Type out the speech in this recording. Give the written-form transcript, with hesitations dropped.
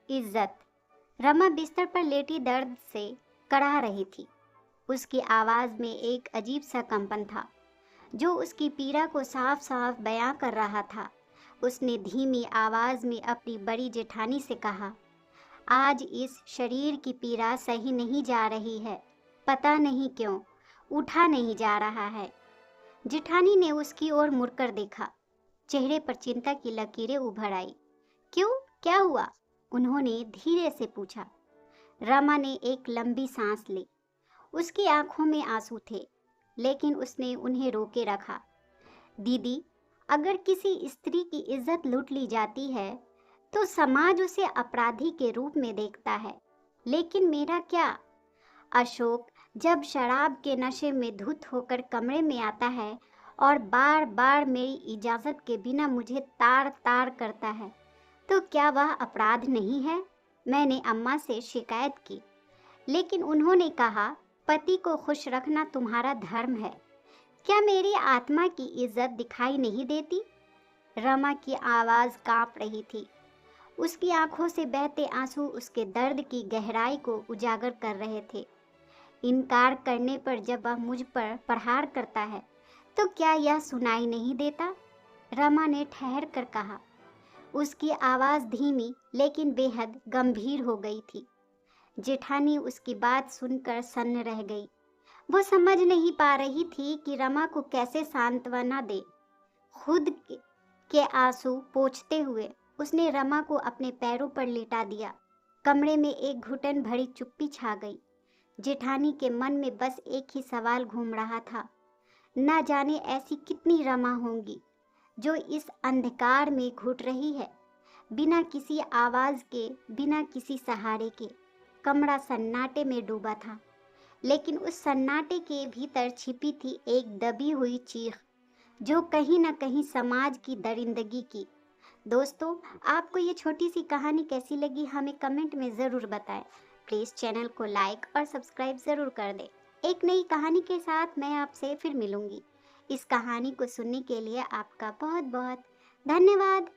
इज्जत। रमा बिस्तर पर लेटी दर्द से कराह रही थी। उसकी आवाज में एक अजीब सा कंपन था जो उसकी पीड़ा को साफ साफ बयां कर रहा था। उसने धीमी आवाज में अपनी बड़ी जेठानी से कहा, आज इस शरीर की पीड़ा सही नहीं जा रही है, पता नहीं क्यों उठा नहीं जा रहा है। जेठानी ने उसकी ओर मुड़कर देखा। चेहरे पर चिंता की लकीरें उभर आई। क्यों, क्या हुआ? उन्होंने धीरे से पूछा। रमा ने एक लंबी सांस ली। उसकी आंखों में आंसू थे, लेकिन उसने उन्हें रोके रखा। दीदी, अगर किसी स्त्री की इज्जत लूट ली जाती है तो समाज उसे अपराधी के रूप में देखता है, लेकिन मेरा क्या? अशोक जब शराब के नशे में धुत होकर कमरे में आता है और बार बार मेरी इजाजत के बिना मुझे तार तार करता है, तो क्या वह अपराध नहीं है? मैंने अम्मा से शिकायत की, लेकिन उन्होंने कहा पति को खुश रखना तुम्हारा धर्म है। क्या मेरी आत्मा की इज्जत दिखाई नहीं देती? रमा की आवाज कांप रही थी। उसकी आंखों से बहते आंसू उसके दर्द की गहराई को उजागर कर रहे थे। इनकार करने पर जब वह मुझ पर प्रहार करता है तो क्या यह सुनाई नहीं देता? रमा ने ठहर कर कहा। उसकी आवाज धीमी लेकिन बेहद गंभीर हो गई थी। जेठानी उसकी बात सुनकर सन्न रह गई। वो समझ नहीं पा रही थी कि रमा को कैसे सांत्वना दे। खुद के आंसू पोंछते हुए उसने रमा को अपने पैरों पर लेटा दिया। कमरे में एक घुटन भरी चुप्पी छा गई। जेठानी के मन में बस एक ही सवाल घूम रहा था, न जाने ऐसी कितनी रमा होंगी जो इस अंधकार में घुट रही है, बिना किसी आवाज के, बिना किसी सहारे के। कमरा सन्नाटे में डूबा था, लेकिन उस सन्नाटे के भीतर छिपी थी एक दबी हुई चीख जो कहीं न कहीं समाज की दरिंदगी की। दोस्तों, आपको ये छोटी सी कहानी कैसी लगी हमें कमेंट में ज़रूर बताएं। प्लीज़ चैनल को लाइक और सब्सक्राइब ज़रूर कर दें। एक नई कहानी के साथ मैं आपसे फिर मिलूंगी। इस कहानी को सुनने के लिए आपका बहुत बहुत धन्यवाद।